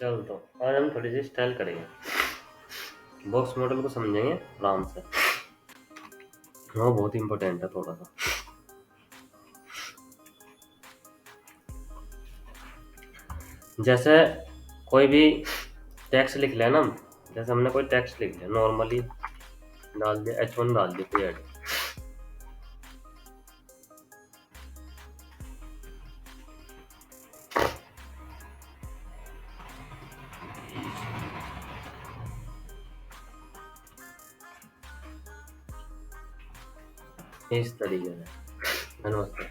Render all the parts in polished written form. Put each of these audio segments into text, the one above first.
चल तो आज हम थोड़ी सी स्टाइल करेंगे, बॉक्स मॉडल को समझेंगे आराम से। वो बहुत इंपॉर्टेंट है थोड़ा सा। जैसे कोई भी टेक्स्ट लिख लेना हम, जैसे हमने कोई टेक्स्ट लिख लिया, नॉर्मली डाल दिया, H1 डाल दिया, कोई ऐड इस तरीके से। नमस्ते।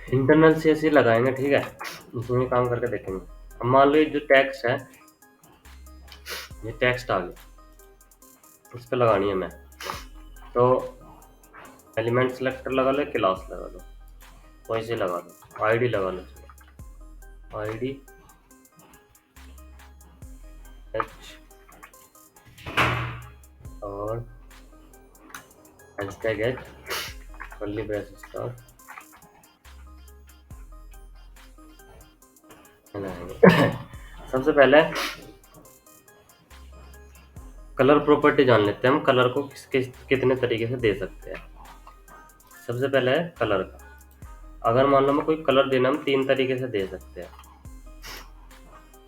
इंटरनल से ऐसे लगाएंगे, ठीक है। इसमें काम करके देखेंगे। अब मान लो ये जो टेक्स्ट है, ये टेक्स्ट आ गया, इस पर लगानी है मैं। तो एलिमेंट सेलेक्टर लगा लो, क्लास लगा लो, कोई से लगा लो, आईडी लगा लो, आईडी एच और hashtag H curly brace star सबसे पहले कलर प्रॉपर्टी जान लेते हैं हम, कलर को कितने तरीके से दे सकते हैं। सबसे पहले है कलर का। अगर मान लो मैं कोई कलर देना, हम 3 तरीके से दे सकते हैं।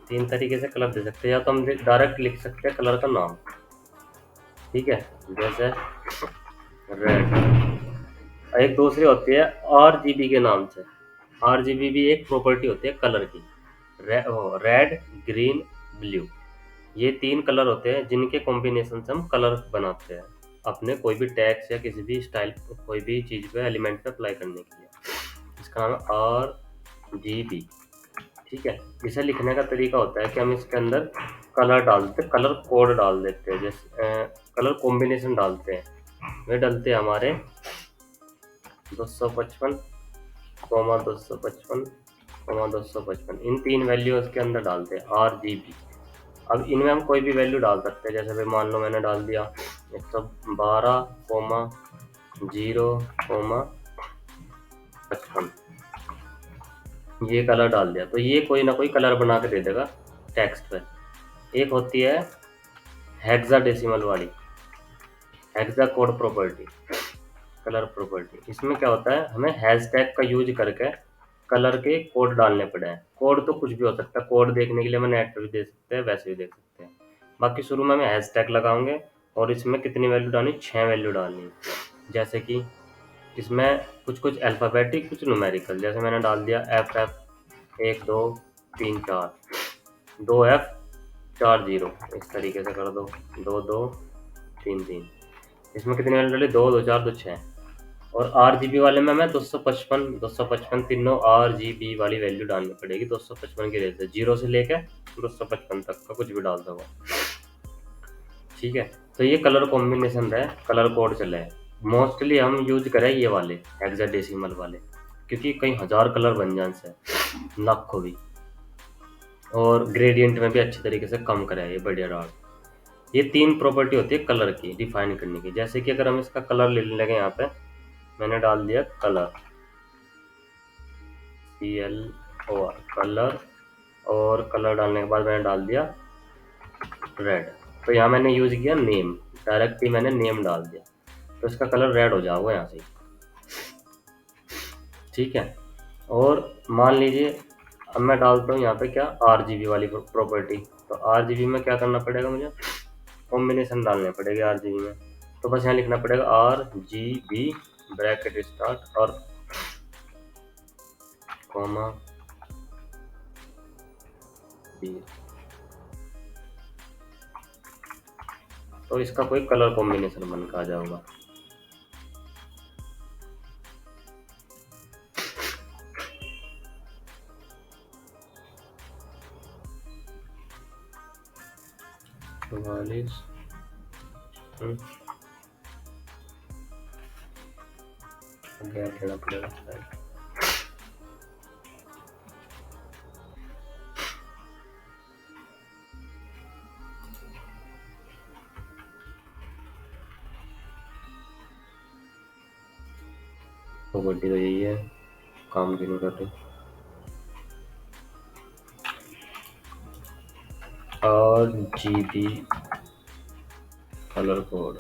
3 तरीके से कलर दे सकते हैं। या तो हम डायरेक्ट लिख सकते हैं कलर का नाम, ठीक है, जैसे रेड। एक दूसरी होती है RGB के नाम से। RGB भी एक प्रॉपर्टी होती है कलर की। रेड, ग्रीन, ब्लू, ये 3 कलर होते हैं जिनके कॉम्बिनेशन से हम कलर बनाते हैं अपने कोई भी टैक्स या किसी भी स्टाइल, कोई भी चीज पे, एलिमेंट पे अप्लाई करने के लिए। इसका नाम है RGB, ठीक है। इसे लिखने का तरीका होता है कि हम इसके अंदर कलर डालते, कलर कोड डाल देते हैं, जैसे कलर कॉम्बिनेशन डालते हैं। वे डालते हैं हमारे 255, 255, 255, इन 3 वैल्यूज के अंदर डालते हैं RGB। अब इनमें हम कोई भी वैल्यू डाल सकते हैं। जैसे भाई मान लो मैंने डाल दिया 112,0,55, ये कलर डाल दिया, तो ये कोई ना कोई कलर बना के दे देगा टेक्स्ट पे। एक होती है हेक्साडेसिमल वाली, hexa code property, colour property. इसमें क्या होता है, हमें हैशटैग का यूज करके कलर के कोड डालने पड़े हैं। कोड तो कुछ भी हो सकता है, कोड देखने के लिए हम नेट पर भी दे सकते हैं, वैसे भी देख सकते हैं। बाकी शुरू में हम हैशटैग लगाएंगे और इसमें कितनी वैल्यू डालनी, 6 वैल्यू डालनी। जैसे कि इसमें कुछ कुछ अल्फ़ाबेटिक, कुछ न्यूमेरिकल। जैसे मैंने डाल दिया FF 1 2 3 4, 2F 4 0, इस तरीके से कर दो, 2 2 3 3। इसमें कितनी वैल्यू डाली, 2 2 4 2 6। और RGB वाले में मैं 255 तीनों RGB वाली वैल्यू डालनी पड़ेगी। 255 की रेंज से 0 से लेकर 255 तक का कुछ भी डाल दो, ठीक है। तो ये कलर कॉम्बिनेशन है, कलर कोड चले हैं। मोस्टली हम यूज करें ये वाले हेक्साडेसिमल वाले, क्योंकि कई हजार कलर बन जाए से, लाखों भी। और ग्रेडियंट में भी अच्छी तरीके से कम कराए, ये बढ़िया डार्क। ये 3 प्रॉपर्टी होती है कलर की डिफाइन करने की। जैसे कि अगर हम इसका कलर ले लगे, यहाँ पे मैंने डाल दिया कलर, CLOR कलर, और कलर डालने के बाद मैंने डाल दिया रेड। तो यहाँ मैंने यूज किया नेम, डायरेक्ट ही मैंने नेम डाल दिया, तो इसका कलर रेड हो जाएगा यहाँ से, ठीक है। और मान लीजिए अब मैं डालता हूँ यहाँ पे क्या, RGB वाली प्रॉपर्टी। तो RGB में क्या करना पड़ेगा, मुझे कॉम्बिनेशन डालने पड़ेगी RGB में। तो बस यहाँ लिखना पड़ेगा RGB ब्रैकेट स्टार्ट और कॉमा B। तो इसका कोई कलर कॉम्बिनेशन बन के आ जाएगा। गैप लेना पड़ेगा। प्रॉपर्टी तो यही है, काम की नहीं कर रही। RGB कलर कोड,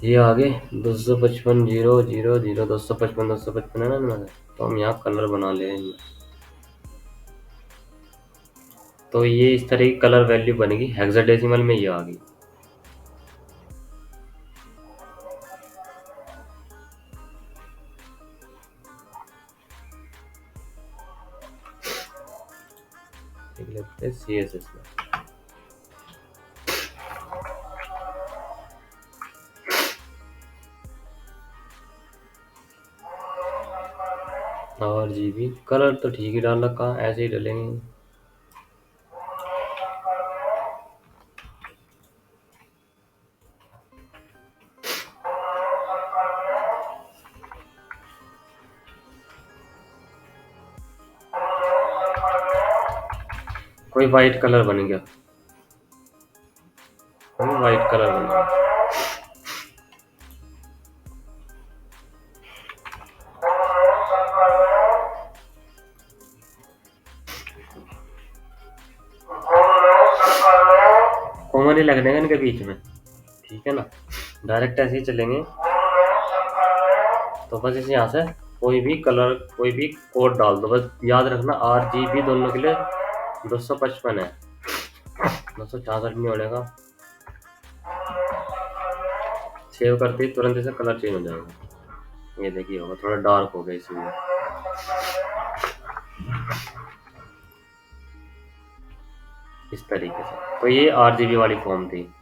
ये आगे 255 0 0 0 255 है ना इनमें से, तो हम यहाँ कलर बना ले इनमें। तो ये इस तरह की कलर वैल्यू बनेगी, हेक्साडेसिमल में ये आ गई। देख लेते हैं CSS में। RGB कलर तो ठीक ही डाल रखा, ऐसे ही डालेंगे। कोई वाइट कलर बन गया, कोई वाइट कलर बन गया। कॉमन ही लगने का इनके बीच में, ठीक है ना, डायरेक्ट ऐसे ही चलेंगे। तो बस इसे यहाँ से कोई भी कलर, कोई भी कोड डाल दो, बस याद रखना RGB दोनों के लिए 255 है, 266 नहीं होगा। सेव करते ही तुरंत इसे कलर चेंज हो जाएगा। ये देखिए होगा, थोड़ा डार्क हो गया इसलिए। इस तरीके से, तो ये RGB वाली फॉर्म थी।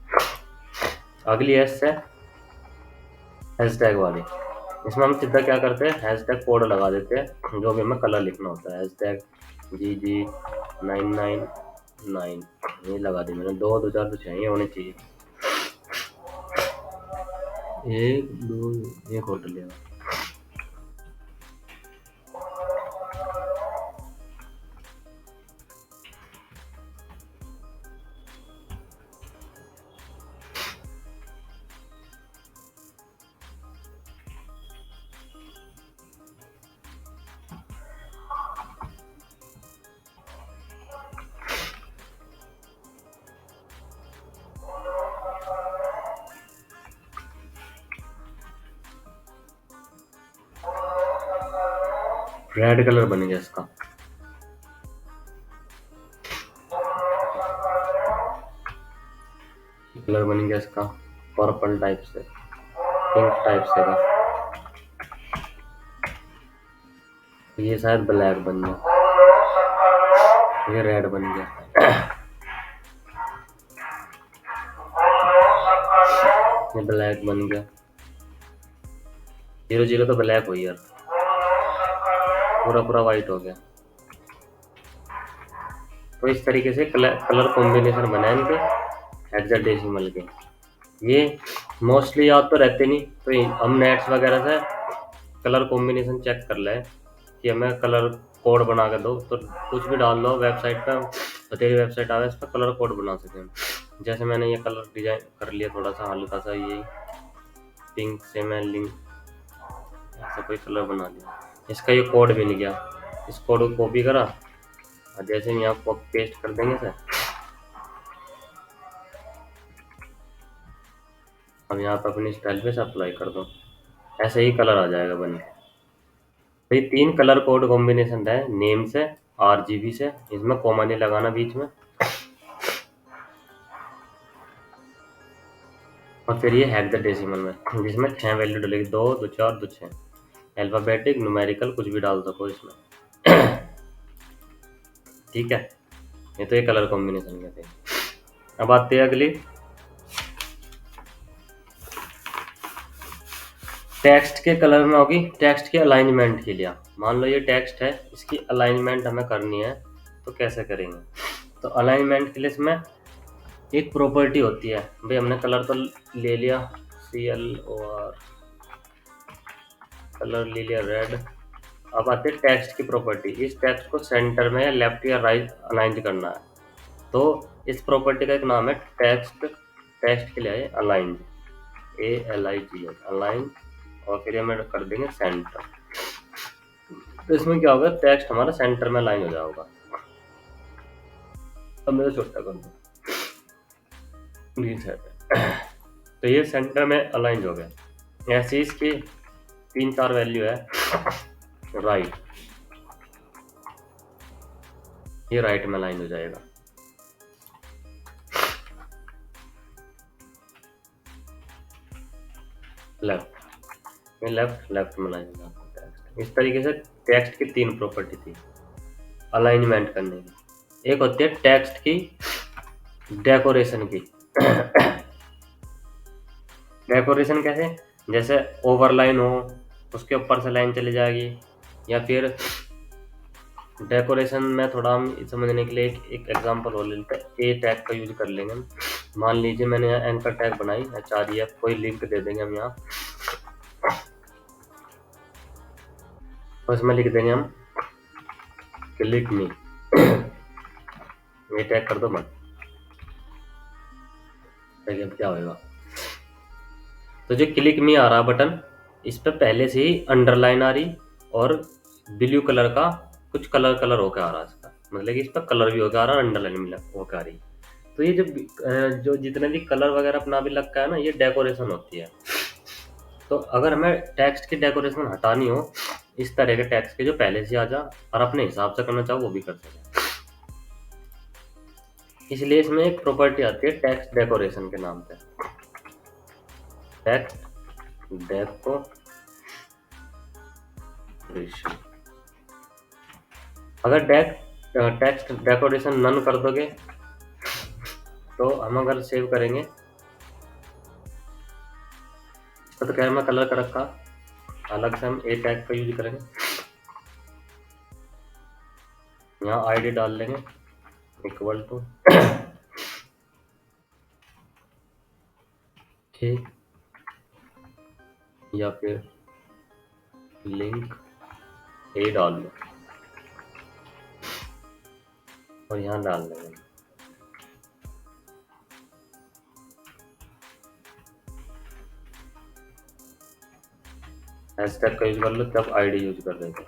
अगली एस है हैशटैग वाली। इसमें हम सीधा क्या करते हैं, हैशटैग कोड लगा देते हैं, जो भी हमें कलर लिखना होता है। हैशटैग GG999 ये लगा दी मैंने। 2 2 4 तो चाहिए होने चाहिए। 1 2 ये खोल लिया। रेड कलर बन गया इसका। कलर बन गया इसका पर्पल टाइप से, पिंक टाइप से का। ये शायद ब्लैक बन गया, ये रेड बन गया। ये ब्लैक बन गया। 0 0 तो ब्लैक हुई यार, पूरा पूरा वाइट हो गया। तो इस तरीके से कलर कॉम्बिनेशन बना है इनके हेक्साडेसिमल के। ये मोस्टली याद तो रहते नहीं, तो हम नेट्स वगैरह से कलर कॉम्बिनेशन चेक कर लें कि हमें कलर कोड बना के दो, तो कुछ भी डाल दो वेबसाइट पे, तो तेरी वेबसाइट आवे, इस पर कलर कोड बना सकते हैं। जैसे मैंने ये कलर डिजाइन कर लिया थोड़ा सा हल्का सा, ये पिंक से मैं लिंक ऐसा कोई कलर बना लिया। इसका ये कोड भी नहीं गया, इस कोड को कॉपी करा और जैसे हम यहाँ कॉपी पेस्ट कर देंगे सर, अब यहाँ पर अपनी स्टाइल पे से अप्लाई कर दो, ऐसे ही कलर आ जाएगा बन के। तो ये 3 कलर कोड कॉम्बिनेशन है, नेम से, RGB से, इसमें कॉमा नहीं लगाना बीच में, और फिर ये हेक्साडेसिमल में, जिसमें 6 वैल्यू डलेगी, 2 2 4 2 6। अल्फाबेटिक न्यूमेरिकल कुछ भी डाल सको इसमें। ठीक है, ये तो ये कलर कॉम्बिनेशन के थे। अब आते हैं अगली, टेक्स्ट के कलर में होगी टेक्स्ट के अलाइनमेंट के लिए। मान लो ये टेक्स्ट है, इसकी अलाइनमेंट हमें करनी है, तो कैसे करेंगे। तो अलाइनमेंट के लिए इसमें एक प्रॉपर्टी होती है, भाई हमने कलर तो ले लिया, CLOR कलर ले लिया रेड। अब आते हैं टेक्स्ट की प्रॉपर्टी, इस टेक्स्ट को सेंटर में या लेफ्ट या राइट अलाइन करना है। तो इस प्रॉपर्टी का एक नाम है टेक्स्ट टेक्स्ट के लिए आए अलाइंड, ALIGN अलाइन, और फिर हमें कर देंगे सेंटर। तो इसमें क्या होगा, टेक्स्ट हमारा सेंटर में अलाइन हो जाएगा। अब मेरा छोटा कर दो, तो ये सेंटर में अलाइन हो गया। ऐसे इसकी 3-4 वैल्यू है। राइट, ये राइट में अलाइन हो जाएगा। लेफ्ट, ये लेफ्ट में अलाइन हो जाएगा। इस तरीके से टेक्स्ट की 3 प्रॉपर्टी थी अलाइनमेंट करने की। एक होती है टेक्स्ट की डेकोरेशन की। डेकोरेशन कैसे, जैसे ओवरलाइन हो, उसके ऊपर से लाइन चली जाएगी, या फिर डेकोरेशन में थोड़ा हम समझने के लिए एक एग्जांपल और लेते हैं। ए टैग का यूज कर लेंगे हम। मान लीजिए मैंने यहाँ एंकर टैग बनाई HREF, कोई लिंक दे देंगे हम यहाँ, तो इसमें लिख देंगे हम क्लिक मी। ये टैग कर दो मत, अब क्या होगा, तो जो क्लिक मी आ रहा बटन, इस पर पहले से ही अंडरलाइन आ रही और ब्लू कलर का कुछ कलर होकर आ रहा है इसका, मतलब कि इस पर कलर भी होकर आ रहा है, अंडरलाइन भी होकर आ रही। तो ये जो जितने भी कलर वगैरह अपना भी लगता है ना, ये डेकोरेशन होती है। तो अगर हमें टेक्स्ट की डेकोरेशन हटानी हो, इस तरह के टेक्स्ट के जो पहले से आ जा और अपने हिसाब से करना चाहो वो भी कर सके। इसलिए इसमें एक प्रॉपर्टी आती है टेक्स्ट डेकोरेशन के नाम पे, टेक्स्ट डेकोरेशन। अगर टेक्स्ट डेकोरेशन नन कर दोगे, तो हम अगर सेव करेंगे तो क्या मैं कलर कर रखा, अलग से हम ए टैग का यूज करेंगे। यहाँ आईडी डाल देंगे इक्वल टू ठीक, या फिर लिंक ए डाल दो और यहाँ डाल देंगे हैशटैग का यूज कर लो, तब आईडी यूज कर देंगे।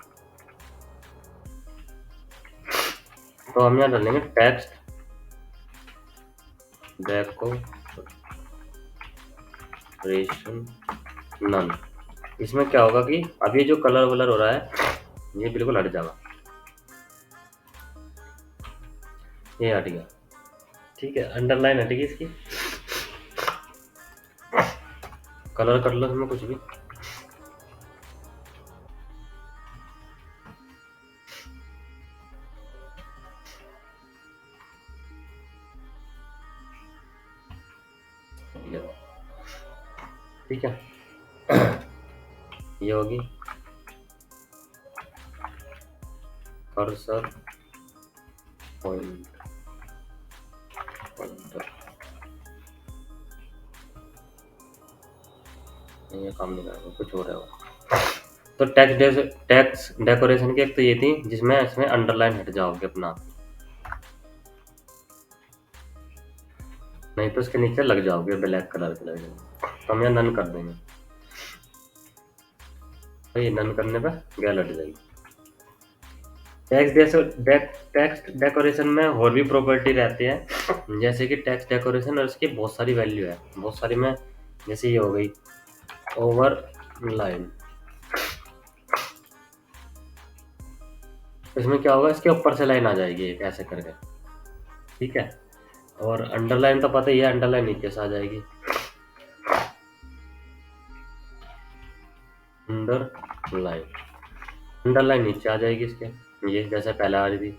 तो हम यहाँ डालेंगे टेक्स्ट डेकोरेशन नन। इसमें क्या होगा कि अब ये जो कलर वलर हो रहा है ये बिल्कुल हट जाएगा, ये हट गया, ठीक है, अंडरलाइन हटेगी इसकी, कलर कर लो इसमें कुछ भी। ठीक है, ये होगी कर्सर पॉइंटर। ये काम नहीं करेगा, कुछ हो रहा है। तो टैक्स डेकोरेशन की एक तो ये थी जिसमें इसमें अंडरलाइन हट जाओगे अपना, नहीं तो इसके नीचे लग जाओगे ब्लैक कलर के लग जाएंगे। तो हम यहाँ नन कर देंगे, तो ये नन करने पर गैल हट जाएगी। टेक्स्ट डेकोरेशन में और भी प्रॉपर्टी रहती है, जैसे कि टेक्स्ट डेकोरेशन और इसकी बहुत सारी वैल्यू है, बहुत सारी में, जैसे ये हो गई ओवर लाइन। इसमें क्या होगा, इसके ऊपर से लाइन आ जाएगी एक ऐसे करके, ठीक है। और अंडरलाइन तो पता ही है, अंडरलाइन नीचे से आ जाएगी, अंडरलाइन नीचे आ जाएगी इसके, ये जैसे पहले आ रही थी।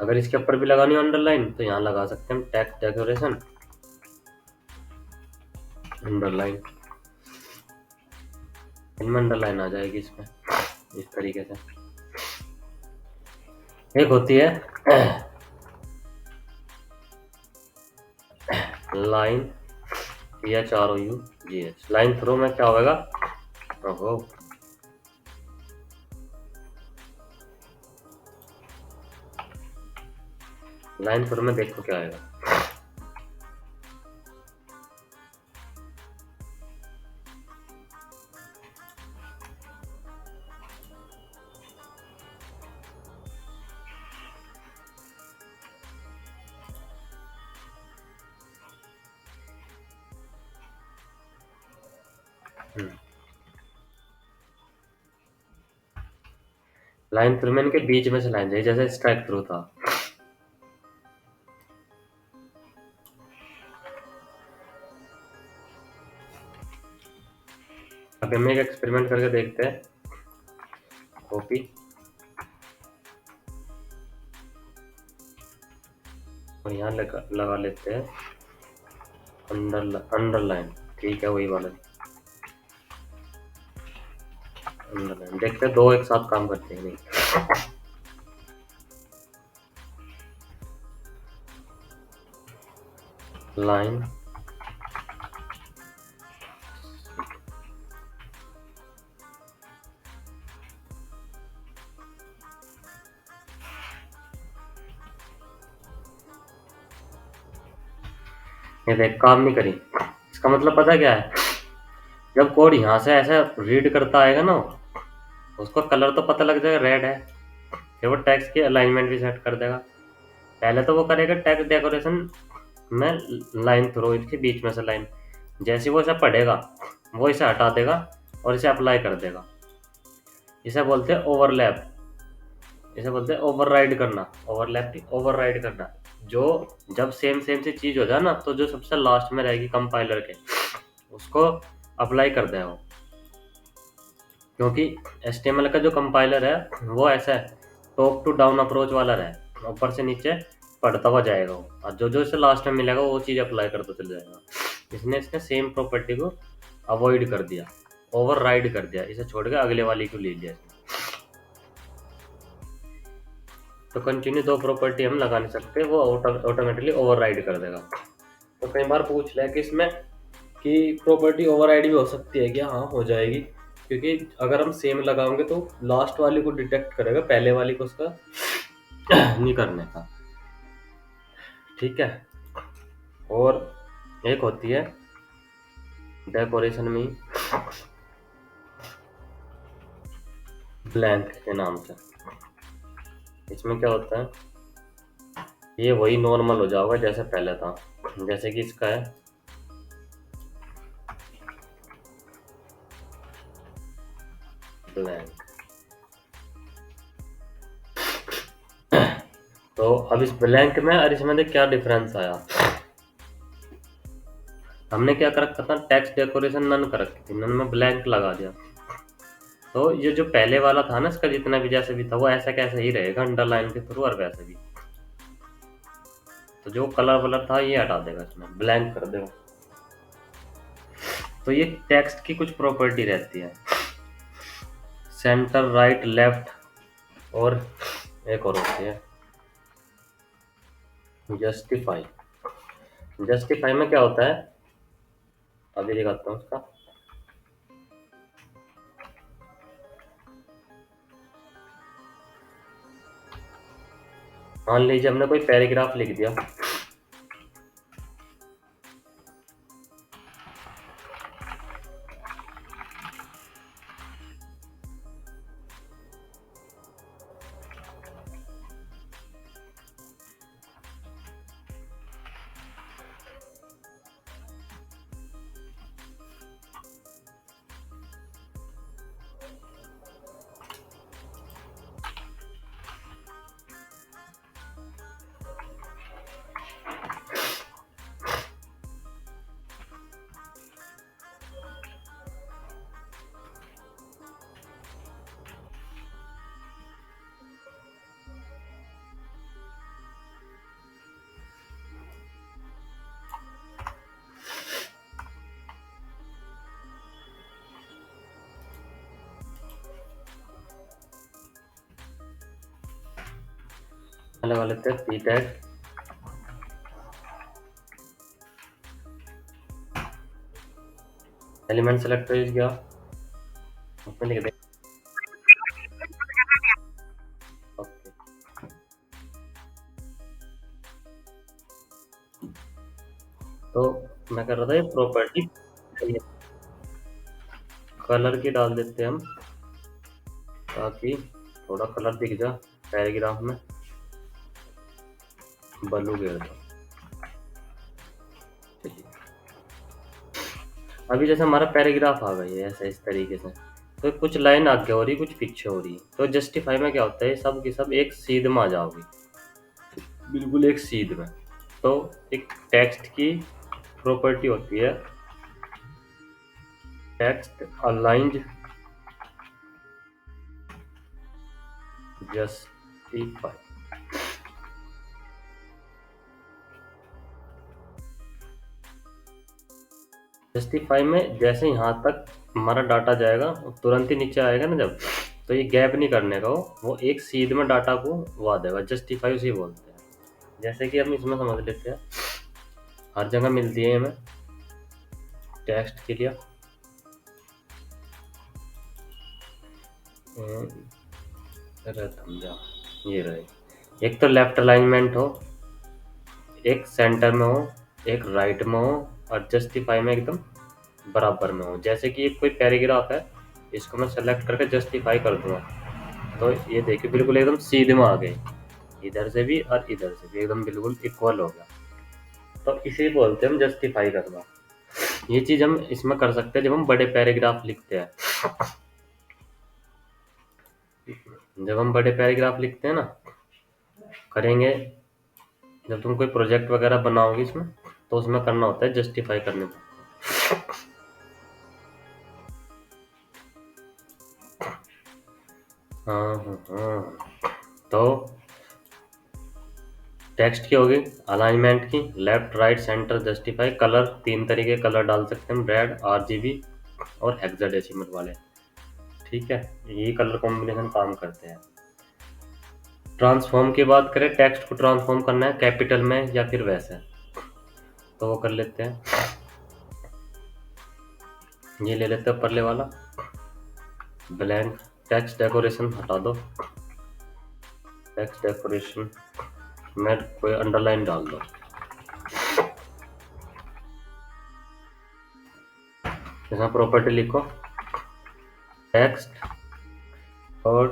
अगर इसके ऊपर भी लगानी हो अंडरलाइन तो यहाँ लगा सकते हैं टेक्स्ट डेकोरेशन अंडरलाइन, इनमें अंडरलाइन आ जाएगी इसमें इस तरीके से। एक होती है लाइन THROUGH, लाइन थ्रो में क्या होगा, ओहो लाइन थ्रो में देखो क्या आएगा, लाइन थ्रू में इनके बीच में से लाइन जाए, जैसे स्ट्राइक थ्रू था। अभी हम एक एक्सपेरिमेंट करके देखते हैं। कॉपी, और यहाँ लगा लेते हैं अंडरलाइन। ठीक है, वही वाला अंडरलाइन। देखते हैं दो एक साथ काम करते हैं नहीं। लाइन, ये देख काम नहीं करी। इसका मतलब पता क्या है, जब कोड यहाँ से ऐसे रीड करता आएगा ना, उसको कलर तो पता लग जाएगा रेड है, फिर वो टेक्स्ट की अलाइनमेंट भी सेट कर देगा। पहले तो वो करेगा टेक्स्ट डेकोरेशन में लाइन थ्रो, इसके बीच में से लाइन। जैसे वो इसे पढ़ेगा वो इसे हटा देगा और इसे अप्लाई कर देगा। इसे बोलते हैं ओवरलैप, इसे बोलते हैं ओवरराइड करना। ओवरलैप ओवरराइड करना, जो जब सेम सेम सी चीज हो जाए ना, तो जो सबसे लास्ट में रहेगी कंपाइलर के, उसको अप्लाई कर दे वो। क्योंकि HTML का जो कंपाइलर है वो ऐसा है, टॉप टू डाउन अप्रोच वाला है, ऊपर से नीचे पढ़ता हुआ जाएगा वो, और जो जो इसे लास्ट में मिलेगा वो चीज़ अप्लाई करता चल जाएगा। इसने इसने सेम प्रॉपर्टी को अवॉइड कर दिया, ओवरराइड कर दिया, इसे छोड़ के अगले वाली को ले लिया इसने। तो कंटिन्यू दो प्रॉपर्टी हम लगा नहीं सकते, वो ऑटोमेटिकली ओवरराइड कर देगा। तो कई बार पूछ लिया कि इसमें कि प्रॉपर्टी ओवरराइड भी हो सकती है क्या? हाँ, हो जाएगी, क्योंकि अगर हम सेम लगाओगे तो लास्ट वाली को डिटेक्ट करेगा, पहले वाली को उसका नहीं करने का। ठीक है। और एक होती है डेकोरेशन में ब्लैंक के नाम से। इसमें क्या होता है, ये वही नॉर्मल हो जाएगा जैसे पहले था। जैसे कि इसका है ब्लैंक। तो अब इस ब्लैंक में और इसमें देख क्या डिफरेंस आया। हमने क्या कर रखा था, टेक्स्ट डेकोरेशन नन कर रखी थी, नन में ब्लैंक लगा दिया। तो ये जो पहले वाला था ना, इसका जितना भी जैसे भी था वो ऐसा कैसा ही रहेगा अंडरलाइन के थ्रू, और वैसे भी। तो जो कलर वलर था ये हटा देगा, इसमें ब्लैंक कर देगा। तो ये टेक्स्ट की कुछ प्रॉपर्टी रहती है, सेंटर, राइट, लेफ्ट, और एक और होती है जस्टिफाई। जस्टिफाई में क्या होता है, अभी दिखाता हूँ उसका। मान लीजिए हमने कोई पैराग्राफ लिख दिया, लगा लेते हैं P tag, element select page गया, उसमें लिख दे ओके। तो मैं कर रहा था ये प्रॉपर्टी कलर की डाल देते हैं हम, ताकि थोड़ा कलर दिख जाए पैराग्राफ में। ब्लू घेर दो, अभी जैसे हमारा पैराग्राफ आ गई है ऐसा इस तरीके से, तो कुछ लाइन आगे हो रही कुछ पीछे हो रही है, तो जस्टिफाई में क्या होता है सब की सब एक सीध में आ जाओगी, बिल्कुल एक सीध में। तो एक टेक्स्ट की प्रॉपर्टी होती है टेक्स्ट अलाइंड जस्टिफाई। जस्टिफाई में जैसे यहाँ तक हमारा डाटा जाएगा तुरंत ही नीचे आएगा ना जब, तो ये गैप नहीं करने का, वो एक सीध में डाटा को वो आ देगा, जस्टिफाई उसे बोलते हैं। जैसे कि हम इसमें समझ लेते हैं, हर जगह मिलती है हमें टेक्स्ट के लिए समझा, ये रहे, एक तो लेफ्ट अलाइनमेंट हो, एक सेंटर में हो, एक राइट में हो, और जस्टिफाई में एकदम बराबर में हो। जैसे कि कोई पैराग्राफ है, इसको मैं सेलेक्ट करके जस्टिफाई कर दूंगा, तो ये देखिए बिल्कुल एकदम सीधे में आ गए, इधर से भी और इधर से भी एकदम बिल्कुल इक्वल हो गया। तो इसे बोलते हैं हम जस्टिफाई करना। ये चीज हम इसमें कर सकते हैं जब हम बड़े पैराग्राफ लिखते हैं। जब हम बड़े पैराग्राफ लिखते हैं ना, करेंगे जब तुम कोई प्रोजेक्ट वगैरह बनाओगे इसमें, तो उसमें करना होता है जस्टिफाई करने में। हाँ हाँ हाँ। तो टेक्स्ट की होगी, अलाइनमेंट की, left right centre justify, colour तीन तरीके कलर डाल सकते हैं, रेड, आरजीबी और हेक्साडेसिमल वाले। ठीक है, ये कलर कॉम्बिनेशन काम करते हैं। ट्रांसफॉर्म की बात करें, टेक्स्ट को ट्रांसफॉर्म करना है कैपिटल में या फिर वैसे, तो वो कर लेते हैं। ये ले लेते हैं परले वाला ब्लैंक, टेक्स्ट डेकोरेशन हटा दो, टेक्स्ट डेकोरेशन में कोई अंडरलाइन डाल दो। इसमें प्रॉपर्टी लिखो टेक्स्ट और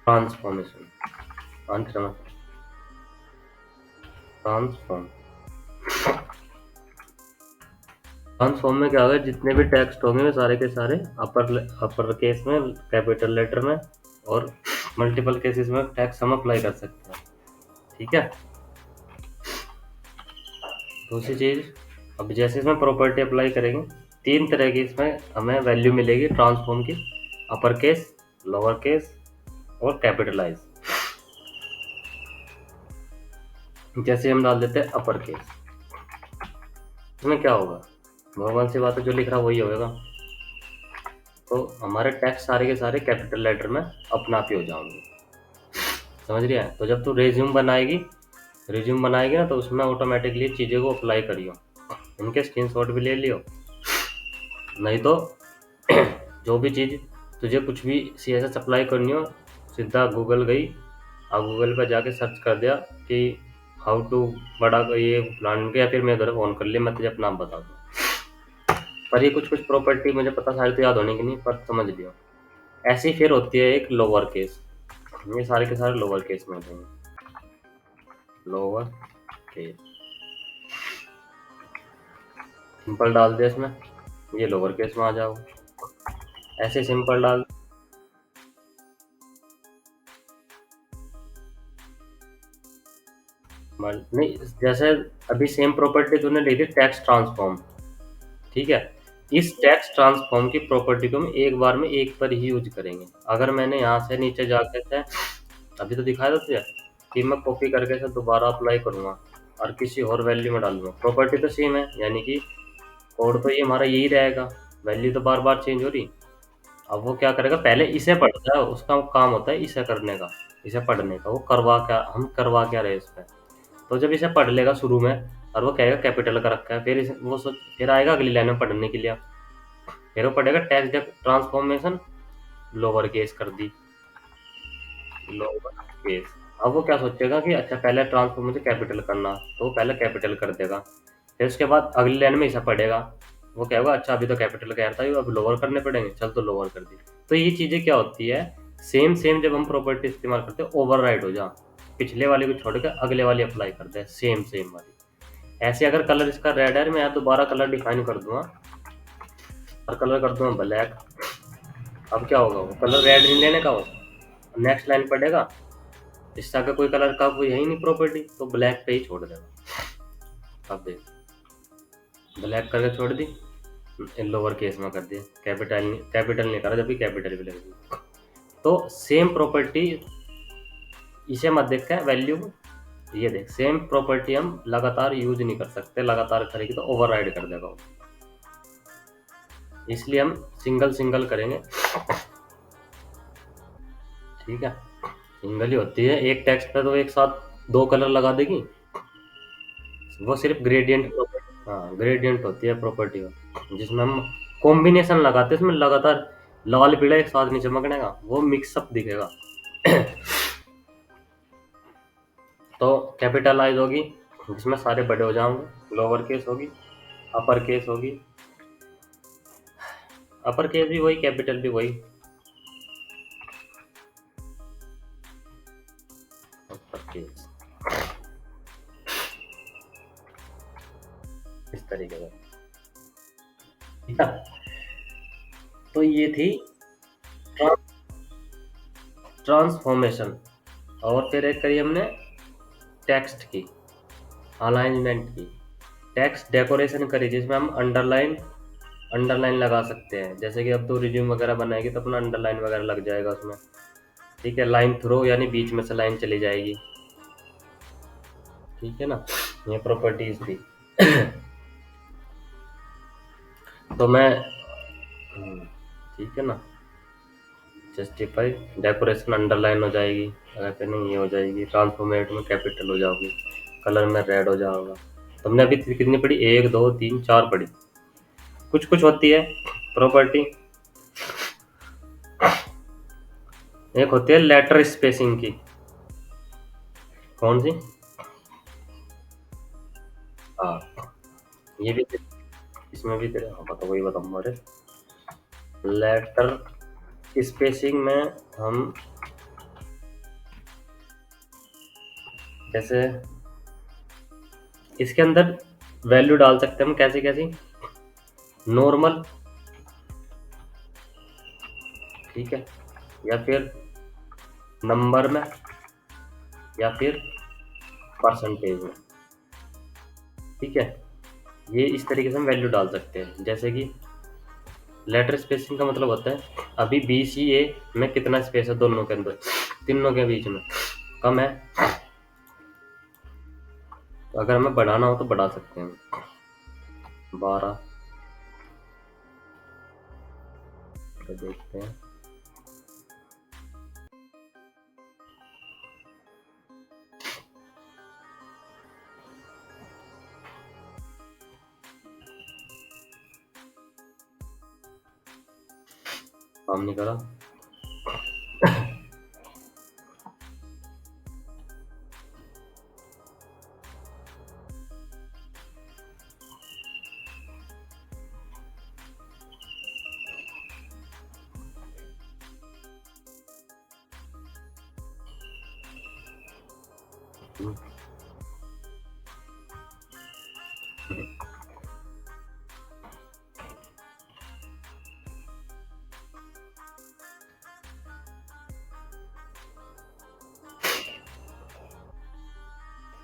ट्रांसफॉर्मेशन, ट्रांसफॉर्म। ट्रांसफॉर्म में क्या होगा, जितने भी टेक्स्ट होंगे वे सारे के सारे अपर केस में, कैपिटल लेटर में, और मल्टीपल केसेस में टेक्स्ट हम अप्लाई कर सकते हैं। ठीक है, दूसरी चीज, अब जैसे इसमें प्रॉपर्टी अप्लाई करेंगे, तीन तरह की इसमें हमें वैल्यू मिलेगी ट्रांसफॉर्म की, अपर केस, लोअर केस और कैपिटलाइज। जैसे हम डाल देते हैं अपर केस, इसमें क्या होगा, नॉर्मल सी बात है, जो लिख रहा वही होगा, तो हमारे टेक्स्ट सारे के सारे कैपिटल लेटर में अपना आप ही हो जाएंगे। समझ रही है? तो जब तू रिज्यूम बनाएगी ना, तो उसमें ऑटोमेटिकली चीज़ों को अप्लाई करियो, उनके स्क्रीनशॉट भी ले लियो। नहीं तो जो भी चीज़ तुझे कुछ भी CSS अप्लाई करनी हो, सीधा गूगल गई और गूगल पर जाके सर्च कर दिया कि हाउ टू बड़ा ये प्लान के, या फिर मैं उधर फोन कर लिया, मैं तुझे अपना नाम बता दूँ। पर ये कुछ कुछ प्रॉपर्टी मुझे पता सारी तो याद होने की नहीं, पर समझ लियो। ऐसी फिर होती है एक लोअर केस, ये सारे के सारे लोअर केस में होते हैं, लोअर केस। सिंपल डाल दिया इसमें, ये लोअर केस में आ जाओ, ऐसे सिंपल डाल। नहीं, जैसे अभी सेम प्रॉपर्टी तूने ले ली टेक्स्ट ट्रांसफॉर्म, ठीक है, इस टेक्स्ट ट्रांसफॉर्म की प्रॉपर्टी को हम एक बार में एक पर ही यूज करेंगे। अगर मैंने यहाँ से नीचे जाके से अभी तो दिखाया था तुझे कि मैं कॉपी करके से दोबारा अप्लाई करूंगा और किसी और वैल्यू में डालूंगा, प्रॉपर्टी तो सेम है, यानी कि कोड तो ये हमारा यही रहेगा, वैल्यू तो बार बार चेंज हो रही। अब वो क्या करेगा, पहले इसे पढ़ता है, उसका काम होता है इसे करने का, इसे पढ़ने का, वो करवा क्या रहे इस पे। तो जब इसे पढ़ लेगा शुरू में, और वो कहेगा कैपिटल का रखा है, फिर फिर आएगा अगली लाइन में पढ़ने के लिए, फिर वो पढ़ेगा टेक्स्ट ट्रांसफॉर्मेशन लोअर केस कर दी, लोअर केस। अब वो क्या सोचेगा कि अच्छा पहले ट्रांसफॉर्म मुझे कैपिटल करना, तो वो पहले कैपिटल कर देगा, फिर उसके बाद अगली लाइन में इसे पढ़ेगा, वो कहेगा अच्छा अभी तो कैपिटल कह रहा था, अब लोअर करने पड़ेंगे, चल तो लोअर कर दी। तो ये चीजें क्या होती है, सेम सेम जब हम प्रॉपर्टी इस्तेमाल करते हैं ओवरराइड हो जा, पिछले वाले को छोड़कर अगले वाली अप्लाई करते हैं सेम सेम वाली। ऐसे अगर कलर इसका रेड है, मैं दोबारा कलर डिफाइन कर दूंगा, और कलर कर दूँ ब्लैक। अब क्या होगा, वो कलर रेड नहीं लेने का हो, नेक्स्ट लाइन पढ़ेगा इससे आगे कोई कलर का कोई है ही नहीं प्रॉपर्टी, तो ब्लैक पे ही छोड़ देगा। अब देख, ब्लैक करके छोड़ दी, लोअर केस में कर दिया, कैपिटल नहीं करा जबकि कैपिटल भी लग दी। तो सेम प्रॉपर्टी इसे मत देख के वैल्यू, ये देख सेम प्रॉपर्टी हम लगातार यूज नहीं कर सकते, लगातार करेगी तो ओवरराइड कर देगा वो। इसलिए हम सिंगल सिंगल करेंगे, ठीक है। सिंगल ही होती है, एक टेक्स्ट पे तो एक साथ दो कलर लगा देगी, वो सिर्फ ग्रेडियंट प्रॉपर्टी, हाँ ग्रेडियंट होती है प्रॉपर्टी जिसमें हम कॉम्बिनेशन लगाते हैं, इसमें लगातार लाल पीला एक साथ नहीं चमकने का, वो मिक्सअप दिखेगा। तो कैपिटलाइज होगी जिसमें सारे बड़े हो जाएंगे, लोअर केस होगी, अपर केस होगी, अपर केस भी वही, कैपिटल भी वही, अपर केस इस तरीके से, ठीक है। तो ये थी ट्रांसफॉर्मेशन। और फिर एक करी हमने टेक्स्ट की अलाइनमेंट की, टेक्स्ट डेकोरेशन करी जिसमें हम अंडरलाइन अंडरलाइन लगा सकते हैं, जैसे कि अब तो रिज्यूम वगैरह बनाएगी तो अपना अंडरलाइन वगैरह लग जाएगा उसमें, ठीक है। लाइन थ्रो यानी बीच में से लाइन चली जाएगी, ठीक है ना, ये प्रॉपर्टीज थी। तो मैं ठीक है ना, जस्टिफाई डेकोरेशन अंडरलाइन हो जाएगी, अगर फिर नहीं ये हो जाएगी, ट्रांसफॉर्मेट में कैपिटल हो जाओगी, कलर में रेड हो जाओगा। तुमने अभी कितनी पढ़ी, 1 2 3 4 पढ़ी, कुछ कुछ होती है प्रॉपर्टी। एक होती है लेटर स्पेसिंग की, कौन सी, हाँ ये भी इसमें भी तेरे, हाँ बता वही बताऊंगा। अरे लेटर स्पेसिंग में हम जैसे इसके अंदर वैल्यू डाल सकते हैं हम, कैसी कैसी, नॉर्मल, ठीक है, या फिर नंबर में, या फिर परसेंटेज में, ठीक है। ये इस तरीके से हम वैल्यू डाल सकते हैं। जैसे कि लेटर स्पेसिंग का मतलब होता है अभी बी सी ए में कितना स्पेस है दोनों के अंदर, तीनों के बीच में कम है, तो अगर हमें बढ़ाना हो तो बढ़ा सकते हैं, 12 तो देखते हैं, काम नहीं करा।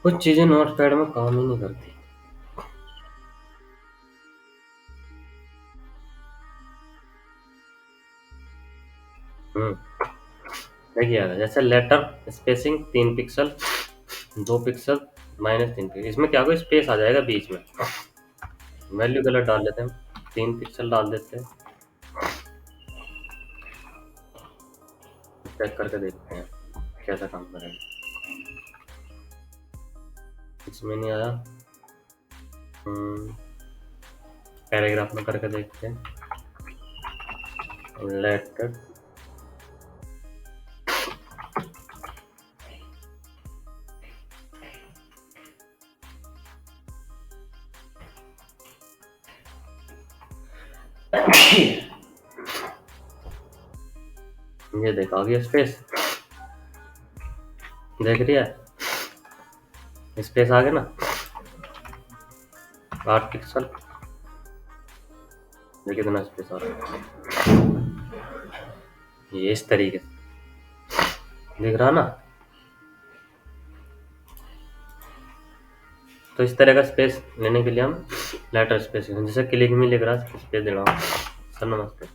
कुछ चीजें नोट पैड में काम ही नहीं करती। देखिए जैसे letter spacing 3 pixel, 2 pixel, -3 pixel, इसमें क्या होगा, स्पेस आ जाएगा बीच में, वैल्यू गलत डाल देते हैं, 3 पिक्सल डाल देते हैं, चेक करके देखते हैं कैसा काम करेगा। इसमें नहीं आया, पैराग्राफ में करके देखते हैं, लेटर ये देखा आ गया स्पेस, देख रही है स्पेस आ गया ना, 8 पिक्सल, ये कितना स्पेस आ रहा है, ये इस तरीके से दिख रहा ना। तो इस तरह का स्पेस लेने के लिए हम लेटर स्पेस, जैसे क्लिक में लिख रहा है स्पेस दे रहा हूँ। सर नमस्ते।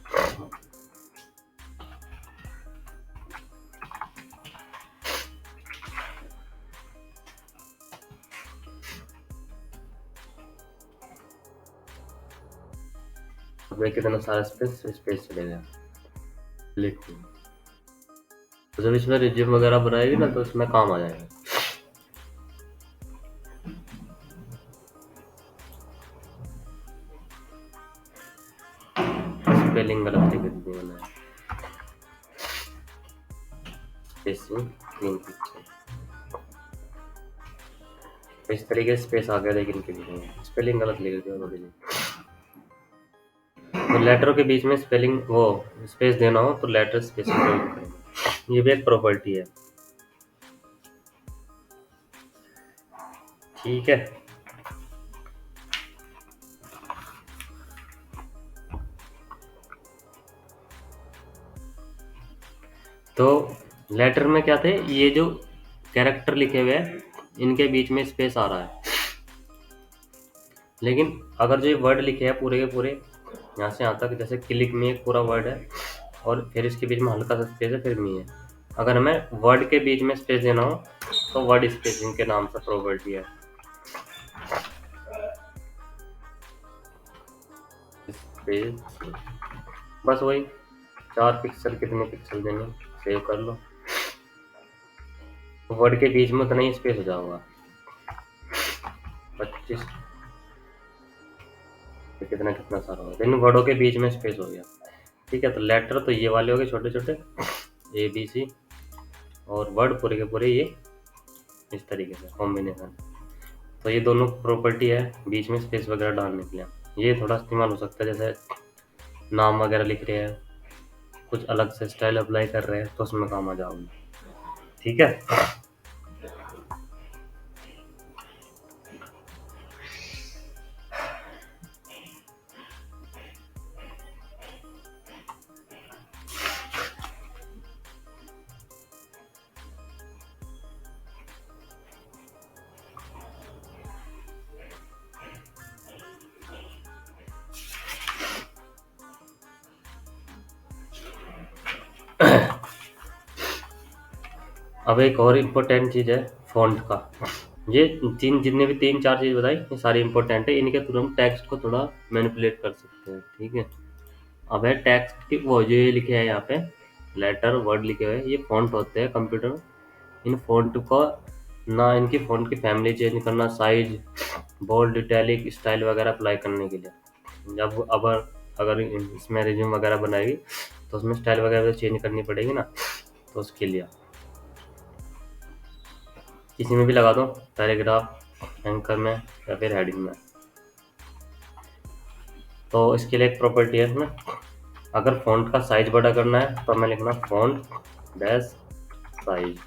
अब ये कितना सारा स्पेस चले गया क्लिक में। तो जब इसमें रिज्यूम वगैरह बनाएगी ना तो इसमें काम आ जाएगा। स्पेलिंग गलत लिख दी मैंने, स्पेसिंग 3 पिक्सल। तो इस तरीके से स्पेस आ गया, लेकिन स्पेलिंग गलत लिख दिया थोड़ी सी। तो लेटरों के बीच में स्पेलिंग वो स्पेस देना हो तो लेटर स्पेस प्रयोग करेंगे। ये भी एक प्रॉपर्टी है, ठीक है। तो लेटर में क्या थे, ये जो कैरेक्टर लिखे हुए हैं इनके बीच में स्पेस आ रहा है, लेकिन अगर जो ये वर्ड लिखे हैं पूरे के पूरे यहाँ से यहाँ तक, जैसे क्लिक में एक पूरा वर्ड है और फिर इसके बीच में हल्का सा स्पेस है, फिर मी है। अगर हमें वर्ड के बीच में स्पेस देना हो तो वर्ड स्पेसिंग के नाम से प्रॉपर्टी है। स्पेस बस वही 4 पिक्सल, कितने पिक्सल देने, सेव कर लो। वर्ड के बीच में उतना ही स्पेस हो जाएगा 25, कितना कितना सारा होगा, लेकिन वर्डों के बीच में स्पेस हो गया, ठीक है। तो लेटर तो ये वाले हो गए छोटे छोटे ABC, और वर्ड पूरे के पूरे ये इस तरीके से कॉम्बिनेशन। तो ये दोनों प्रॉपर्टी है बीच में स्पेस वगैरह डालने के लिए। ये थोड़ा इस्तेमाल हो सकता है, जैसे नाम वगैरह लिख रहे हैं, कुछ अलग से स्टाइल अप्लाई कर रहे हैं तो उसमें काम आ जाओगे, ठीक है। अब एक और इम्पोर्टेंट चीज़ है फॉन्ट का। ये जितने भी 3-4 चीज़ बताई ये सारी इंपॉर्टेंट है, इनके थ्रू हम टेक्स्ट को थोड़ा मैनिपुलेट कर सकते हैं, ठीक है। अब है टेक्स्ट की वो जो ये लिखे हैं यहाँ पे लेटर वर्ड लिखे हुए हैं, ये फॉन्ट होते हैं कंप्यूटर में। इन फॉन्ट को ना इनकी फॉन्ट की फैमिली चेंज करना, साइज, बोल्ड, इटैलिक, स्टाइल वगैरह अप्लाई करने के लिए जब अगर इसमें रिज्यूम वगैरह बनाएगी तो उसमें स्टाइल वगैरह चेंज करनी पड़ेगी ना, तो उसके लिए किसी में भी लगा दो, पैराग्राफ, एंकर में या फिर हेडिंग में। तो इसके लिए एक प्रॉपर्टी है इसमें, अगर फॉन्ट का साइज बड़ा करना है तो हमें लिखना फॉन्ट डैश साइज,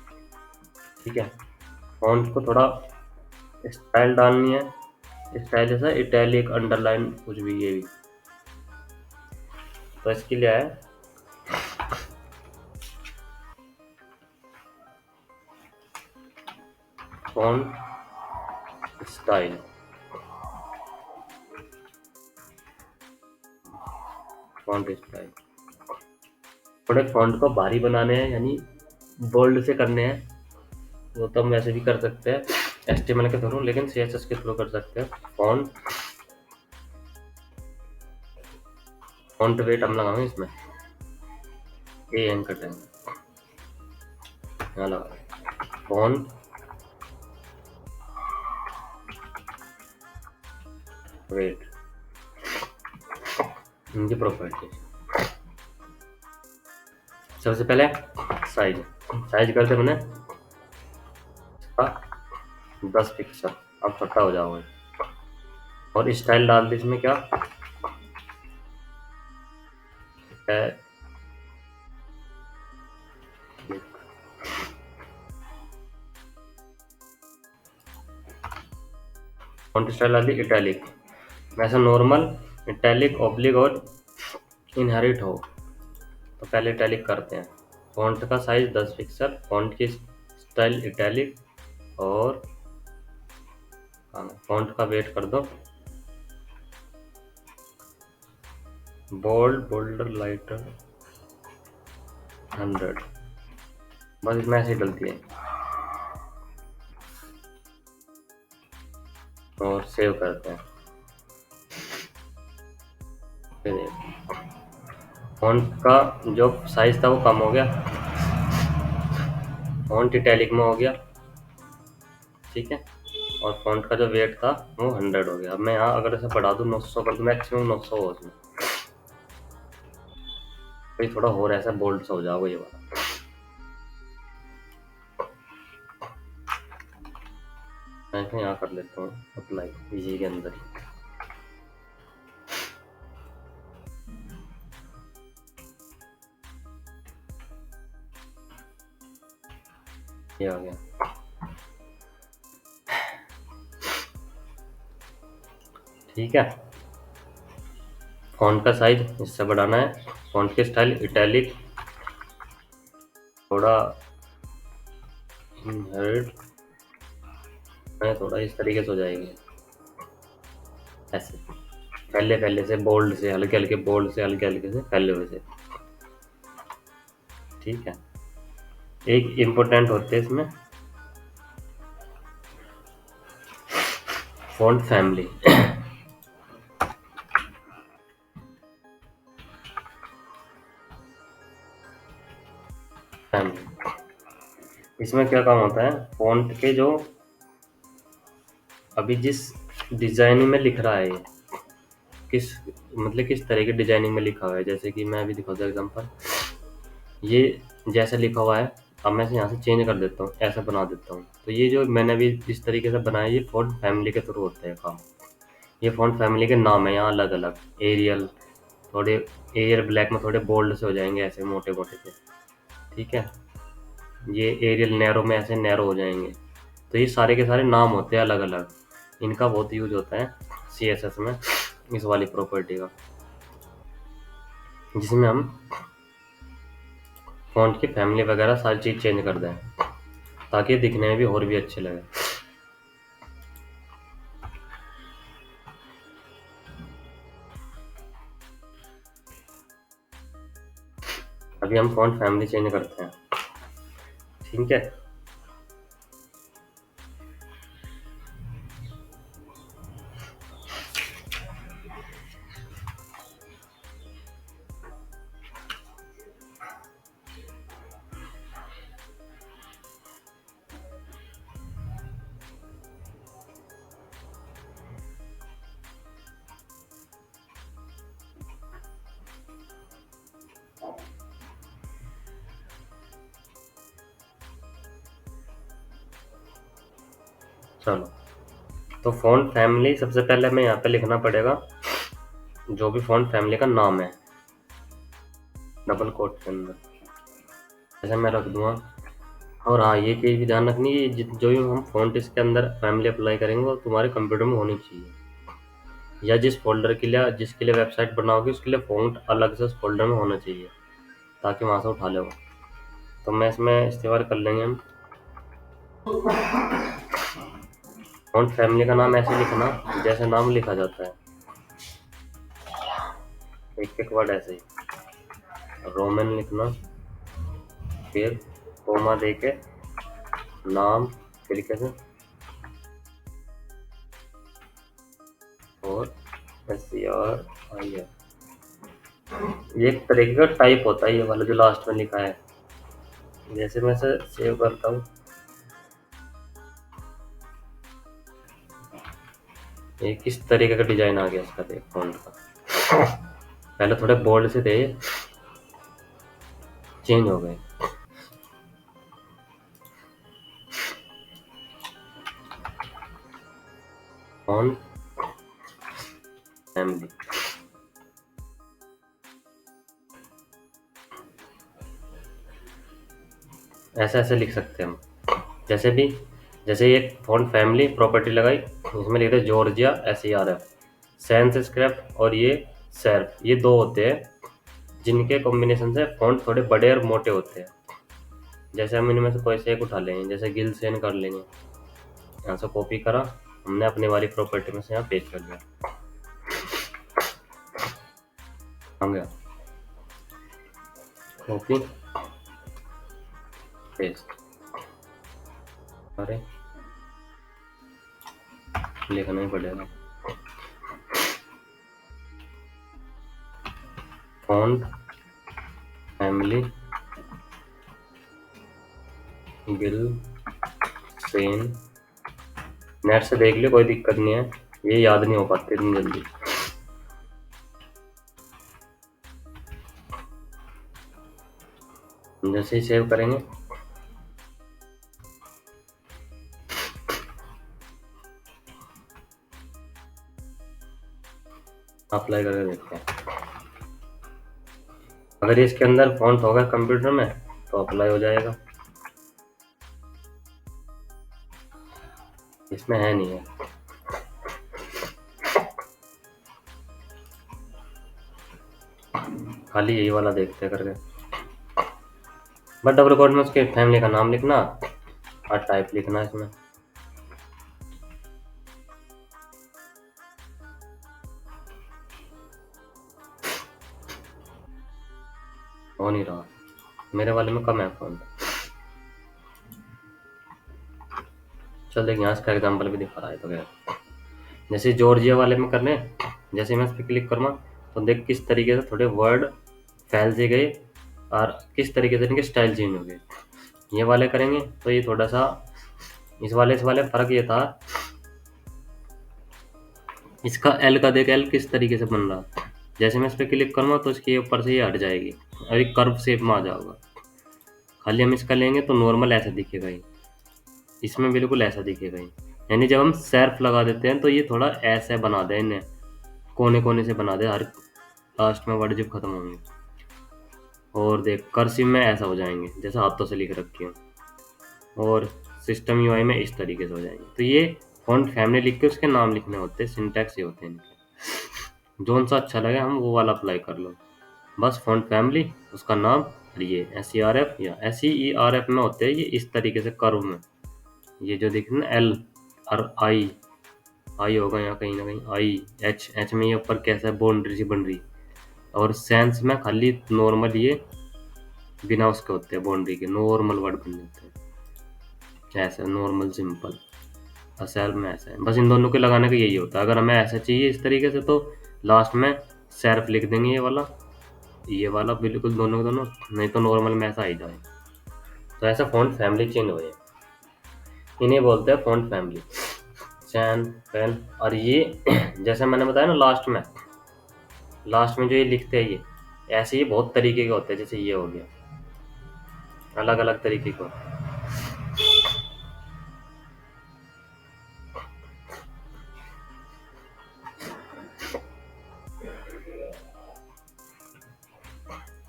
ठीक है। फॉन्ट को थोड़ा स्टाइल डालनी है, स्टाइल जैसा इटैलिक, अंडरलाइन, कुछ भी, ये भी। तो इसके लिए है फॉन्ट स्टाइल, फॉन्ट स्टाइल। थोड़े फॉन्ट को भारी बनाने हैं यानी बोल्ड से करने हैं, वो तो हम वैसे भी कर सकते हैं HTML के थ्रू, लेकिन CSS के थ्रू कर सकते हैं। फॉन्ट वेट हम लगाएंगे इसमें ए एंकर टाइम, यहाँ लगा फॉन्ट वेट, इनकी प्रॉपर्टी। सबसे पहले साइज करते मैंने इसका 10 पिक्सल, अब छोटा हो जाओगे। और स्टाइल डाल दी इसमें, क्या है, फॉन्ट स्टाइल डाल दी इटैलिक। वैसे नॉर्मल इटैलिक ऑब्लिक और इनहेरिट हो। तो पहले इटैलिक करते हैं। फॉन्ट का साइज 10 पिक्सल, फॉन्ट की स्टाइल इटैलिक, और फॉन्ट का वेट कर दो बोल्ड, बोल्डर, लाइटर 100। बस इसमें ऐसी गलती है। और सेव करते हैं। फिर फॉन्ट का जो साइज था वो कम हो गया, फॉन्ट इटैलिक में हो गया, ठीक है। और फॉन्ट का जो वेट था वो 100 हो गया। अब मैं यहाँ अगर इसे बढ़ा दूँ 900 कर दूँ, मैक्सिमम 900 हो उसमें, भाई थोड़ा हो रहा है ऐसा बोल्ड सा हो जाओगे ये वाला। मैं इसे यहाँ कर लेता हूँ अप्लाई इजी के अंदर ही। ये आ गया, ठीक है। फॉन्ट का साइज इससे बढ़ाना है, फॉन्ट की स्टाइल इटैलिक, थोड़ा इनहेरिट में, थोड़ा इस तरीके से हो जाएगी ऐसे, पहले पहले से बोल्ड से हल्के हल्के, बोल्ड से हल्के हल्के से पहले हुए से, ठीक है। एक इम्पोर्टेंट होते हैं इसमें फॉन्ट फैमिली। फैमिली इसमें क्या काम होता है, फॉन्ट के जो अभी जिस डिजाइनिंग में लिख रहा है ये, किस मतलब किस तरह की डिजाइनिंग में लिखा हुआ है, जैसे कि मैं अभी दिखाता हूँ एग्जांपल। ये जैसा लिखा हुआ है, अब मैं इसे यहाँ से चेंज कर देता हूँ, ऐसा बना देता हूँ। तो ये जो मैंने अभी जिस तरीके से बनाया, ये फॉन्ट फैमिली के थ्रू होता है काम। ये फॉन्ट फैमिली के नाम है यहाँ अलग अलग, एरियल, थोड़े एरियल ब्लैक में थोड़े बोल्ड से हो जाएंगे ऐसे मोटे मोटे से, ठीक है। ये एरियल नैरो में ऐसे नैरो हो जाएंगे। तो ये सारे के सारे नाम होते हैं अलग अलग, इनका बहुत यूज होता है CSS में, इस वाली प्रॉपर्टी का, जिसमें हम फॉन्ट की फैमिली वगैरह सारी चीज़ चेंज कर दें ताकि दिखने में भी और भी अच्छे लगे। अभी हम फॉन्ट फैमिली चेंज करते हैं, ठीक है। चलो, तो फॉन्ट फैमिली सबसे पहले हमें यहाँ पे लिखना पड़ेगा जो भी फॉन्ट फैमिली का नाम है, डबल कोट के अंदर ऐसे मैं रख दूंगा। और हाँ, ये चीज़ भी ध्यान रखनी है, जो भी हम फॉन्ट इसके अंदर फैमिली अप्लाई करेंगे वो तुम्हारे कंप्यूटर में होनी चाहिए, या जिस फोल्डर के लिए जिसके लिए वेबसाइट बनाओगे उसके लिए फॉन्ट अलग से उस फोल्डर में होना चाहिए ताकि वहाँ से उठा ले वो। तो मैं इसमें इस्तेमाल कर लेंगे हम। फॉन्ट फैमिली का नाम ऐसे लिखना जैसे नाम लिखा जाता है, एक एक वर्ड ऐसे ही रोमन लिखना, फिर कोमा दे के नाम तरीके से, और SCRIF। ये एक तरीके का टाइप होता है ये वाला जो लास्ट में लिखा है। जैसे मैं इसे सेव करता हूँ, ये किस तरीके का डिजाइन आ गया इसका, देख फॉन्ट का। पहले थोड़े बोल्ड से थे, चेंज हो गए। फॉन्ट फैमिली ऐसे ऐसे लिख सकते हैं हम, जैसे भी, जैसे ये फॉन्ट फैमिली प्रॉपर्टी लगाई, इसमें लिखते जॉर्जिया SERF सैंस स्क्रिप्ट और ये सर्फ, ये दो होते हैं जिनके कॉम्बिनेशन से फॉन्ट थोड़े बड़े और मोटे होते हैं। जैसे हम इनमें से कोई से एक उठा लेंगे, जैसे गिल सेन कर लेंगे, यहाँ से कॉपी करा, हमने अपने वाली प्रॉपर्टी में से यहाँ पेस्ट कर दिया, आ गया कॉपी पेस्ट। अरे लिखना ही पड़ेगा, font family Gill Sen. Net से देख लियो, कोई दिक्कत नहीं है, ये याद नहीं हो पाते इतनी जल्दी। जैसे ही सेव करेंगे, अप्लाई करके देखते हैं। अगर इसके अंदर फॉन्ट होगा कंप्यूटर में तो अप्लाई हो जाएगा, इसमें है नहीं है। खाली यही वाला देखते हैं करके, बट डबल कोड में उसके फैमिली का नाम लिखना और टाइप लिखना इसमें। हो नहीं रहा, मेरे वाले में कम है फॉन्ट। चल देख, यहाँ इसका एग्जाम्पल भी दिखा रहा है तो क्या। जैसे जॉर्जिया वाले में करने, जैसे मैं इस पर क्लिक करूँगा तो देख किस तरीके से थोड़े वर्ड फैल से गए और किस तरीके से इनके स्टाइल चेंज हो गए। ये वाले करेंगे तो ये थोड़ा सा इस वाले फर्क ये था, इसका एल का देख, एल किस तरीके से बन रहा। जैसे मैं इस पर क्लिक करूँगा तो इसके ऊपर से ये हट जाएगी और एक कर्व शेप में आ जाएगा। खाली हम इसका लेंगे तो नॉर्मल ऐसा दिखेगा ही, इसमें बिल्कुल ऐसा दिखेगा ही। यानी जब हम सर्फ लगा देते हैं तो ये थोड़ा ऐसा बना दे, इन्हें कोने कोने से बना दे हर लास्ट में वर्ड जब खत्म होंगे। और देख कर्सिव में ऐसा हो जाएंगे जैसे हाथों से लिख रखी हो, और सिस्टम यूआई में इस तरीके से हो जाएंगे। तो ये फॉन्ट फैमिली लिख के उसके नाम लिखने होते हैं, सिंटैक्स ये होते हैं इनके। जोन सा अच्छा लगे हम वो वाला अप्लाई कर लो, बस फॉन्ट फैमिली उसका नाम। और ये SERF या SEERF में होते हैं ये इस तरीके से कर्व में, ये जो दिख रहा है एल और आई, आई होगा यहाँ कहीं ना कहीं, आई एच, एच में ये ऊपर कैसा बाउंड्री सी बन रही। और सेंस में खाली नॉर्मल ये बिना उसके होते हैं बाउंड्री के, नॉर्मल वर्ड बन जाते हैं ऐसे नॉर्मल सिंपल। और सेल्फ में ऐसा है, बस इन दोनों के लगाने का यही होता है। अगर हमें ऐसा चाहिए इस तरीके से तो लास्ट में सेल्फ लिख देंगे ये वाला बिल्कुल दोनों के दोनों, नहीं तो नॉर्मल में ऐसा ही जाए। तो ऐसा फॉन्ट फैमिली चेंज हो जाए, इन्हें बोलते हैं फॉन्ट फैमिली, चैन पेन। और ये जैसे मैंने बताया ना लास्ट में जो ये लिखते हैं ये ऐसे ही बहुत तरीके के होते हैं। जैसे ये हो गया, अलग अलग तरीके का।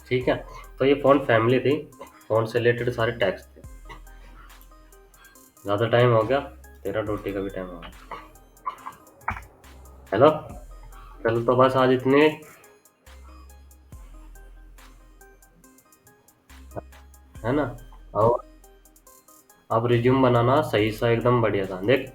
ठीक है, तो ये फॉन्ट फैमिली थी, फॉन्ट से रिलेटेड सारे टैग्स थे। ज़्यादा टाइम हो गया, तेरा रोटी का भी टाइम हो गया। हेलो, चलो तो बस आज इतने, है ना। और अब रिज्यूम बनाना सही सा एकदम बढ़िया था। देख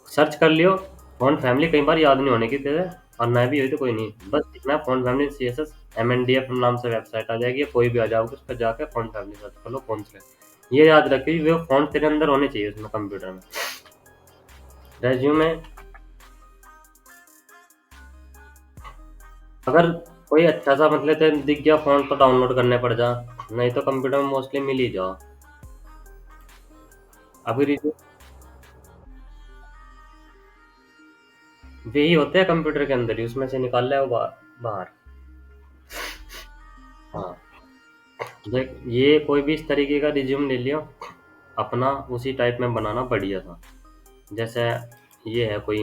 सर्च कर लियो फॉन्ट फैमिली, कई बार याद नहीं होने की तेरे, और ना भी हुई तो कोई नहीं, बस लिखना फॉन्ट फैमिली CSS MNDF नाम से वेबसाइट आ जाएगी, कोई भी आ जाओगे उस पर जाकर फॉन्ट फैमिली सर्च कर लो कौन सा है। ये याद रखिए वो फॉन्ट तेरे अंदर होने चाहिए उसमें कंप्यूटर में। रेज्यूमे अगर कोई अच्छा सा मतलब तेरे दिख गया फॉन्ट तो डाउनलोड करने पड़ जा, नहीं तो कंप्यूटर में मोस्टली मिल ही जाओ। अभी वही होते हैं कंप्यूटर के अंदर ही, उसमें से निकाल ले वो बाहर। हाँ, देख ये कोई भी इस तरीके का रिज्यूम ले लियो अपना, उसी टाइप में बनाना बढ़िया था। जैसे ये है कोई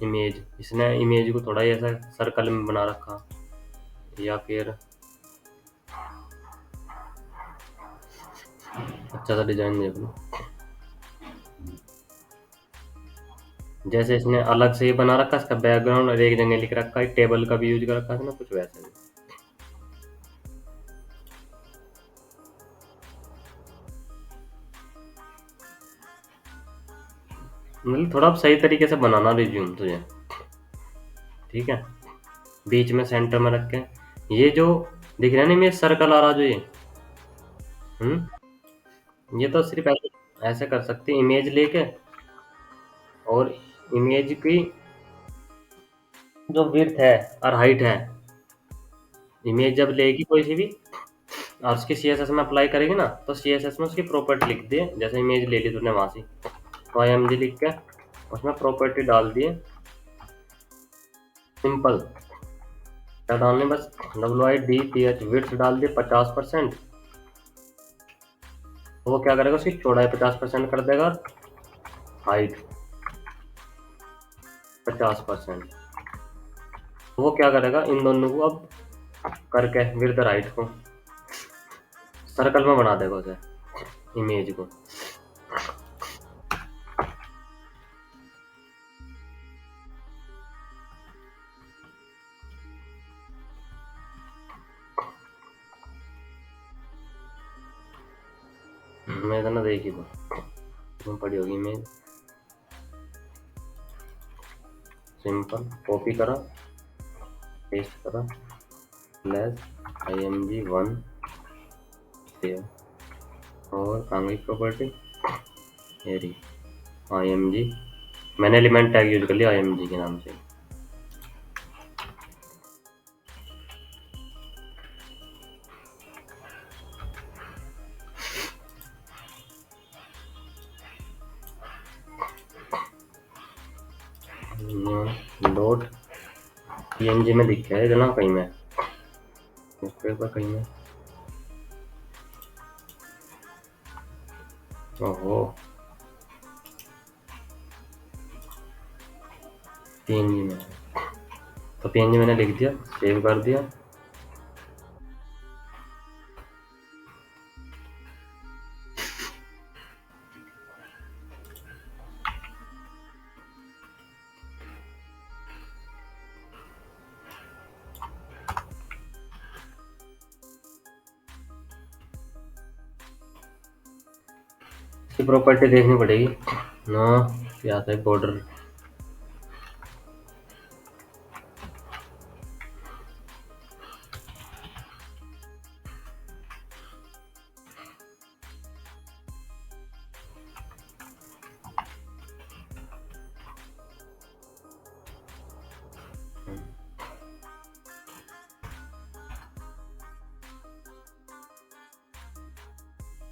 इमेज, इसने इमेज को थोड़ा ऐसा सर्कल में बना रखा, या फिर अच्छा सा डिजाइन देख लो। जैसे इसने अलग से ही बना रखा है इसका बैकग्राउंड और एक जगह लिख रखा है टेबल का भी यूज कर रखा है ना कुछ वैसे ही। मतलब थोड़ा सही तरीके से बनाना रिज्यूम तुझे। ठीक है, बीच में सेंटर में रख के ये जो दिख रहा है ना मेरे सर्कल आ रहा जो ये ये तो सिर्फ ऐसे ऐसे कर सकते हैं इमेज लेके और इमेज की जो विड्थ है और हाइट है इमेज जब लेगी कोई सी भी और उसकी सीएसएस में अप्लाई करेगी ना तो सीएसएस में उसकी प्रॉपर्टी लिख दिए जैसे इमेज ले ली तूने वहां से तो आईएमजी लिख के उसमें प्रॉपर्टी डाल दिए सिंपल क्या डालने बस WIDTH विड्थ डाल दिए 50%। तो वो क्या करेगा उसकी चौड़ाई 50% कर देगा हाइट 50%। तो वो क्या करेगा इन दोनों को अब करके विड्थ और हाइट को सर्कल में बना देगा उसे इमेज को। मैं ना देखी तो पड़ी होगी इमेज सिंपल कॉपी करा पेस्ट करा प्लस IMG1 सेव और कहाँ गई प्रॉपर्टी ये रही IMG मैंने एलिमेंट टैग यूज कर लिया IMG के नाम से। डॉट PNG में दिख है ना कहीं में कहीं में ओहो PNG में तो PNG मैंने लिख दिया सेव कर दिया। इसकी प्रॉपर्टी देखनी पड़ेगी ना क्या आता है बॉर्डर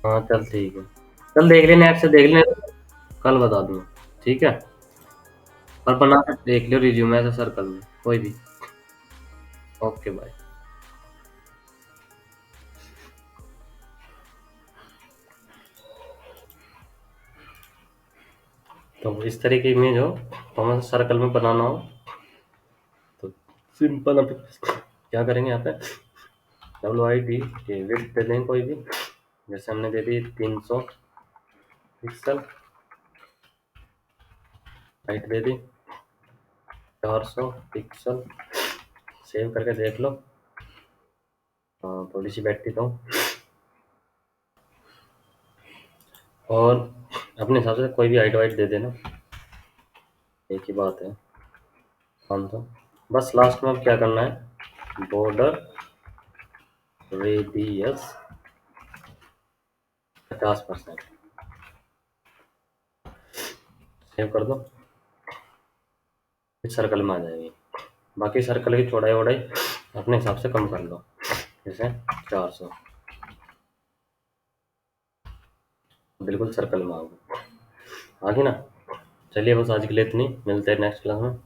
हाँ चल ठीक है चल देख ले नेट से देख ले कल बता दूंगा ठीक है और बना के देख लियो रिज्यूम ऐसे सर्कल में कोई भी। Okay bye. तो इस तरह की इमेज हो तो हमें सर्कल में बनाना हो तो सिंपल अब क्या करेंगे यहाँ पे WID के विड्थ दे देंगे कोई भी जैसे हमने दे दी 300 पिक्सल हाइट दे दी 400 पिक्सल सेव करके देख लो। हाँ थोड़ी सी बैठती तो और अपने हिसाब से कोई भी हाइट वाइट दे देना एक ही बात है। हाँ तो बस लास्ट में अब क्या करना है बॉर्डर रेडियस 50% सेव कर दो इस सर्कल में आ जाएगी। बाकी सर्कल की चौड़ाई वोड़ाई अपने हिसाब से कम कर लो जैसे 400 बिल्कुल सर्कल में आ गई ना। चलिए बस आज के लिए इतनी मिलते हैं नेक्स्ट क्लास में।